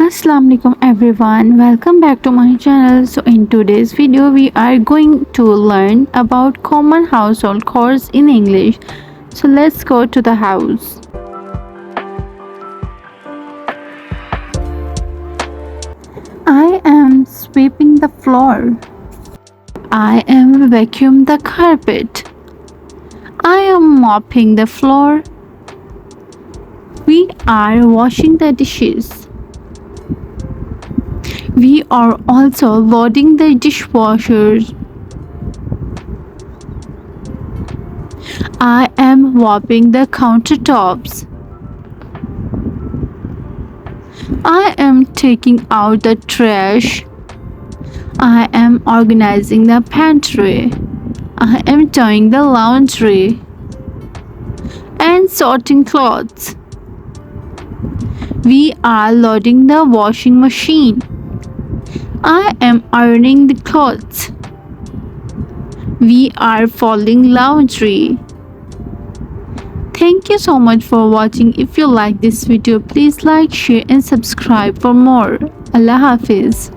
Assalamu alaikum everyone, welcome back to my channel. So in today's video we are going to learn about common household chores in English. So let's go to the house. I am sweeping the floor. I am vacuuming the carpet. I am mopping the floor. We are washing the dishes. We are also loading the dishwasher. I am mopping the countertops. I am taking out the trash. I am organizing the pantry. I am doing the laundry and sorting clothes. We are loading the washing machine. I am ironing the clothes. We are folding laundry. Thank you so much for watching. If you like this video, please like, share and subscribe for more. Allah Hafiz.